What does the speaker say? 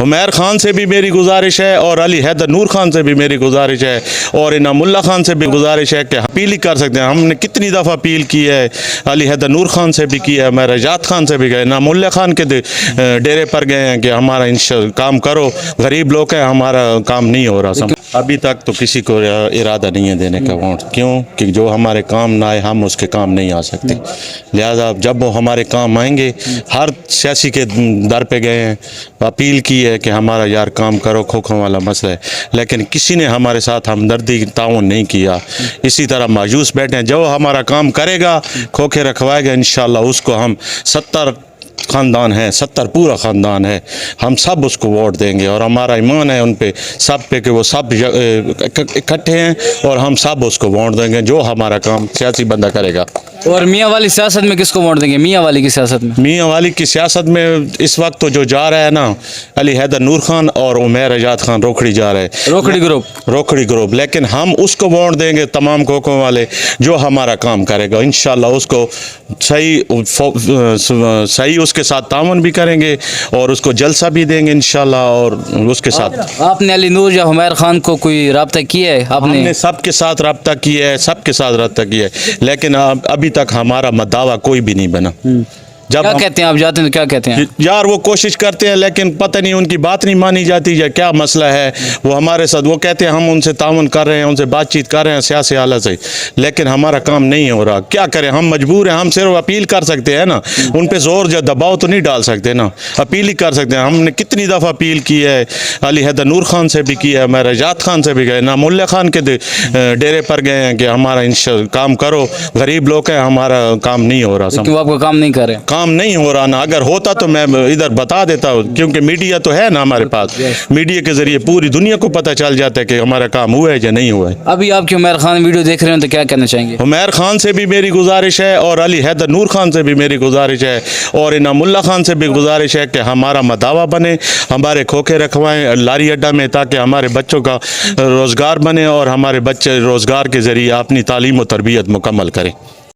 उमैर खान से भी मेरी गुजारिश है और अली हैदर नूर खान से भी मेरी गुजारिश है और इनामुल्लाह खान से भी गुजारिश है कि अपील ही कर सकते हैं। हमने कितनी दफ़ा अपील की है, अली हैदर नूर खान से भी की है, मैं रजात खान से भी गए, इनामुल्लाह खान के डेरे पर गए हैं कि हमारा काम करो, गरीब लोग हैं, हमारा काम नहीं हो रहा। अभी तक तो किसी को इरादा नहीं है देने का वोट, क्यों कि जो हमारे काम ना आए हम उसके काम नहीं आ सकते। लिहाजा जब वो हमारे काम आएंगे, हर सियासी के दर पे गए हैं, अपील की है कि हमारा यार काम करो, खोखों वाला मसला है, लेकिन किसी ने हमारे साथ हमदर्दी ताउन नहीं किया। इसी तरह मायूस बैठे हैं। जो हमारा काम करेगा, खोखे रखवाएगा, इंशाल्लाह उसको हम 70 ख़ानदान है, 70 पूरा ख़ानदान है, हम सब उसको वोट देंगे और हमारा ईमान है उन पे सब पे कि वो सब इकट्ठे हैं और हम सब उसको वोट देंगे जो हमारा काम सियासी बंदा करेगा। और मियाँ वाली सियासत में किसको वोट देंगे? मियाँ वाली की सियासत में, मियाँ वाली की सियासत में इस वक्त तो जो जा रहा है ना, अली हैदर नूर खान और उमैर रजात खान रोखड़ी जा रहे हैं, रोखड़ी ग्रुप। लेकिन हम उसको वोट देंगे तमाम खोखों वाले जो हमारा काम करेगा, इंशाल्लाह उसको सही उसके साथ तावन भी करेंगे और उसको जलसा भी देंगे इंशाल्लाह। और उसके साथ आपने अली नूर या उमैर खान को कोई रब्ता किया है? हमने सबके साथ रब्ता किया है, सबके साथ रब्ता किया है, लेकिन अभी तक हमारा दावा कोई भी नहीं बना। जब क्या कहते हैं आप जाते हैं तो क्या कहते हैं? यार वो कोशिश करते हैं लेकिन पता नहीं उनकी बात नहीं मानी जाती या क्या मसला है। वो हमारे साथ वो कहते हैं हम उनसे तावन कर रहे हैं, उनसे बातचीत कर रहे हैं सियासी हालत से, लेकिन हमारा काम नहीं हो रहा। क्या करें, हम मजबूर हैं। हम सिर्फ अपील कर सकते हैं ना, उन पे जोर या दबाव तो नहीं डाल सकते ना, अपील ही कर सकते हैं। हमने कितनी दफ़ा अपील की है, अली हैदर नूर खान से भी की है, मैं रजात खान से भी गए, इनामुल्लाह खान के डेरे पर गए हैं कि हमारा काम करो, गरीब लोग हैं, हमारा काम नहीं हो रहा। क्यों आपका काम नहीं कर रहे? काम नहीं हो रहा ना, अगर होता तो मैं इधर बता देता हूँ, क्योंकि मीडिया तो है ना हमारे पास, मीडिया के जरिए पूरी दुनिया को पता चल जाता है कि हमारा काम हुआ है या नहीं हुआ है। अभी आपकी उमैर खान वीडियो देख रहे हैं तो क्या कहना चाहेंगे? उमैर खान से भी मेरी गुजारिश है और अली हैदर नूर खान से भी मेरी गुजारिश है और इनामुल्लाह खान से भी गुजारिश है कि हमारा मदावा बने, हमारे खोखे रखवाएं लारी अड्डा में, ताकि हमारे बच्चों का रोज़गार बने और हमारे बच्चे रोज़गार के ज़रिए अपनी तालीम और तरबियत मुकम्मल करें।